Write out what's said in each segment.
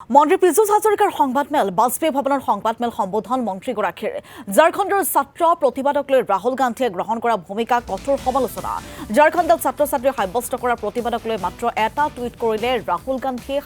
মন্ত্ৰী পীযুষ হাজৰিকাৰ সংবাদমেল বাজপেয়ী ভৱনৰ সংবাদমেল সম্বোধন মন্ত্ৰীগৰাকীৰ ঝাৰখণ্ডৰ ছাত্ৰ প্ৰতিবাদক লৈ ৰাহুল গান্ধীয়ে গ্ৰহণ কৰা ভূমিকা কঠোৰ সমালোচনা ঝাৰখণ্ডত ছাত্ৰ ছাত্ৰীয়ে সাব্যস্ত কৰা প্ৰতিবাদক লৈ মাত্ৰ এটা টুইট কৰিলে ৰাহুল গান্ধীয়ে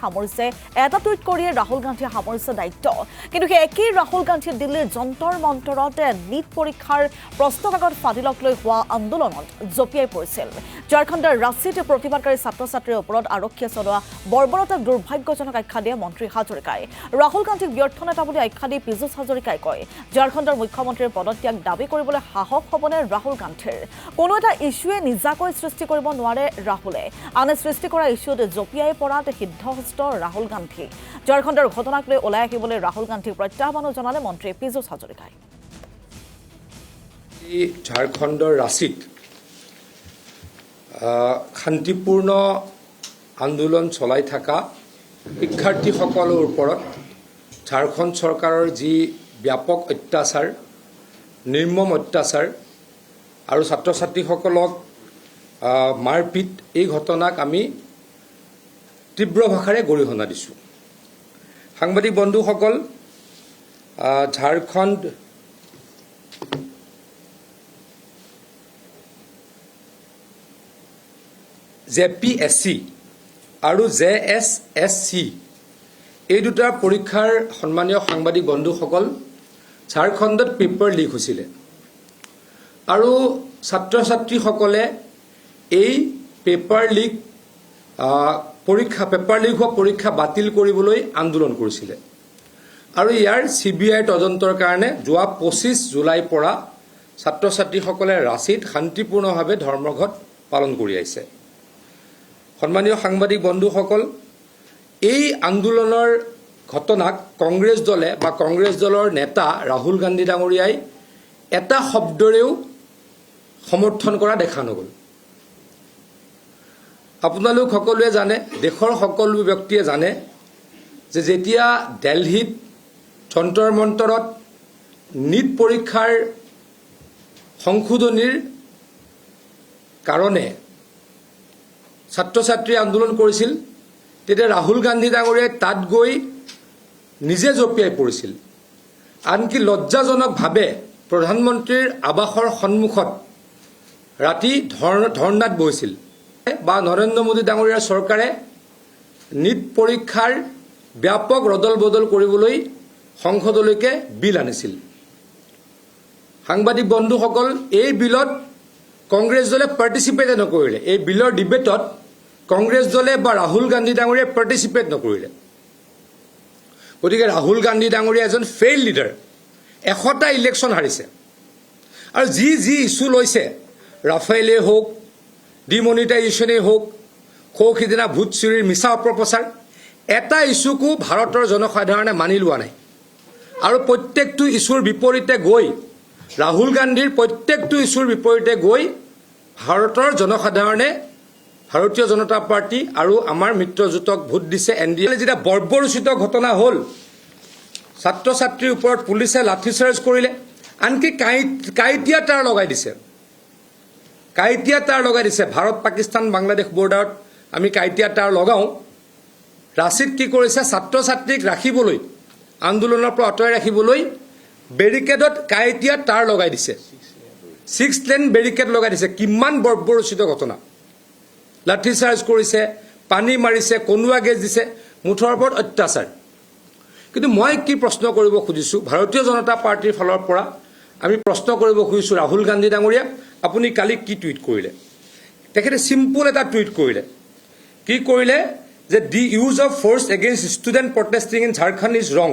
সামৰিছে দায়িত্ব কিন্তু সেই একেই ৰাহুল গান্ধীয়ে দিল্লীৰ যন্তৰ মন্তৰত নীট পৰীক্ষাৰ প্ৰশ্নকাকত ফাদিলক লৈ হোৱা আন্দোলনত জঁপিয়াই পৰিছিল ঝাৰখণ্ডৰ ৰাঁচীত প্ৰতিবাদকাৰী ছাত্ৰ ছাত্ৰীৰ ওপৰত আৰক্ষীয়ে চলোৱা বৰ্বৰতাক দুৰ্ভাগ্যজনক আখ্যা দিয়ে মন্ত্ৰী হাজৰিকাই ৰাহুল গান্ধীক ব্যৰ্থ নেতা বুলি আখ্যা দি পীযুষ হাজৰিকাই কয় ঝাৰখণ্ডৰ মুখ্যমন্ত্ৰীৰ পদত্যাগ দাবী কৰিবলৈ সাহস হ'বনে ৰাহুল গান্ধীৰ কোনো এটা ইছ্যুৱে নিজাকৈ সৃষ্টি কৰিব নোৱাৰে ৰাহুলে আনে সৃষ্টি কৰা ইছ্যুত জঁপিয়াই পৰাত সিদ্ধহস্ত ৰাহুল গান্ধী ঝাৰখণ্ডৰ ঘটনাক লৈ ওলাই আহিবলৈ ৰাহুল গান্ধীক প্ৰত্যাহ্বানো জনালে মন্ত্ৰী পীযুষ হাজৰিকাই ঝাৰখণ্ডৰ ৰাঁচীত শান্তিপূৰ্ণ আন্দোলন চলাই থকা শিক্ষাৰ্থীসকলৰ ওপৰত ঝাৰখণ্ড চৰকাৰৰ যি ব্যাপক অত্যাচাৰ নিৰ্মম অত্যাচাৰ আৰু ছাত্ৰ ছাত্ৰীসকলক মাৰপিট এই ঘটনাক আমি তীব্ৰ ভাষাৰে গৰিহণা দিছোঁ সাংবাদিক বন্ধুসকল ঝাৰখণ্ড JPSC আৰু JSSC এই দুটা পৰীক্ষাৰ সন্মানীয় সাংবাদিক বন্ধুসকল ঝাৰখণ্ডত পেপাৰ লিক হৈছিলে আৰু ছাত্ৰ ছাত্ৰীসকলে এই পেপাৰ লিক হোৱা পৰীক্ষা বাতিল কৰিবলৈ আন্দোলন কৰিছিলে আৰু ইয়াৰ CBI তদন্তৰ কাৰণে যোৱা 25 জুলাইৰ পৰা ছাত্ৰ ছাত্ৰীসকলে ৰাঁচীত শান্তিপূৰ্ণভাৱে ধৰ্মঘট পালন কৰি আহিছে সন্মানীয় সাংবাদিক বন্ধুসকল এই আন্দোলনৰ ঘটনাক কংগ্ৰেছ দলে বা কংগ্ৰেছ দলৰ নেতা ৰাহুল গান্ধী ডাঙৰীয়াই এটা শব্দৰেও সমৰ্থন কৰা দেখা নগ'ল আপোনালোক সকলোৱে জানে দেশৰ সকলো ব্যক্তিয়ে জানে যে যেতিয়া দিল্লীত যন্তৰ মন্তৰত নীট পৰীক্ষাৰ সংশোধনীৰ কাৰণে ছাত্ৰ ছাত্ৰী আন্দোলন কৰিছিল তেতিয়া ৰাহুল গান্ধী ডাঙৰীয়াই তাত গৈ নিজে জঁপিয়াই পৰিছিল আনকি লজ্জাজনকভাৱে প্ৰধানমন্ত্ৰীৰ আৱাসৰ সন্মুখত ৰাতি ধৰ্ণাত বহিছিল বা নৰেন্দ্ৰ মোদী ডাঙৰীয়াৰ চৰকাৰে নীট পৰীক্ষাৰ ব্যাপক ৰদল বদল কৰিবলৈ সংসদলৈকে বিল আনিছিল সাংবাদিক বন্ধুসকল এই বিলত কংগ্ৰেছ দলে পাৰ্টিচিপেট নকৰিলে এই বিলৰ ডিবেটত কংগ্ৰেছ দলে বা ৰাহুল গান্ধী ডাঙৰীয়াই পাৰ্টিচিপেট নকৰিলে গতিকে ৰাহুল গান্ধী ডাঙৰীয়া এজন ফেইল লিডাৰ 100টা ইলেকশ্যন হাৰিছে আৰু যি ইছ্যু লৈছে ৰাফেলে হওক ডিমনিটাইজেশ্যনেই হওক সিদিনা ভোট চুৰিৰ মিছা অপপ্ৰচাৰ এটা ইছ্যুকো ভাৰতৰ জনসাধাৰণে মানি লোৱা নাই আৰু প্ৰত্যেকটো ইছ্যুৰ বিপৰীতে গৈ ৰাহুল গান্ধীৰ প্ৰত্যেকটো ইছ্যুৰ বিপৰীতে গৈ ভাৰতৰ জনসাধাৰণে ভাৰতীয় জনতা পাৰ্টি আৰু আমাৰ মিত্ৰজোঁটক ভোট দিছে NDA যেতিয়া বৰ্বৰোচিত ঘটনা হ'ল ছাত্ৰ ছাত্ৰীৰ ওপৰত পুলিচে লাঠিচাৰ্জ কৰিলে আনকি কাঁইটীয়া তাঁৰ লগাই দিছে ভাৰত পাকিস্তান বাংলাদেশ বৰ্ডাৰত আমি কাঁইটীয়া তাঁৰ লগাওঁ ৰাঁচীত কি কৰিছে ছাত্ৰ ছাত্ৰীক ৰাখিবলৈ আন্দোলনৰ পৰা আঁতৰাই ৰাখিবলৈ বেৰিকেডত কাঁইটীয়া তাঁৰ লগাই দিছে 6 লেন বেৰিকেড লগাই দিছে কিমান বৰ্বৰোচিত ঘটনা লাঠিচাৰ্জ কৰিছে পানী মাৰিছে কনুৱা গেছ দিছে মুঠৰ ওপৰত অত্যাচাৰ কিন্তু মই কি প্ৰশ্ন কৰিব খুজিছোঁ ভাৰতীয় জনতা পাৰ্টিৰ ফালৰ পৰা আমি প্ৰশ্ন কৰিব খুজিছোঁ ৰাহুল গান্ধী ডাঙৰীয়া আপুনি কালি কি টুইট কৰিলে তেখেতে চিম্পল এটা টুইট কৰিলে কি কৰিলে যে the use of force against student protesting in Jharkhand is ৰং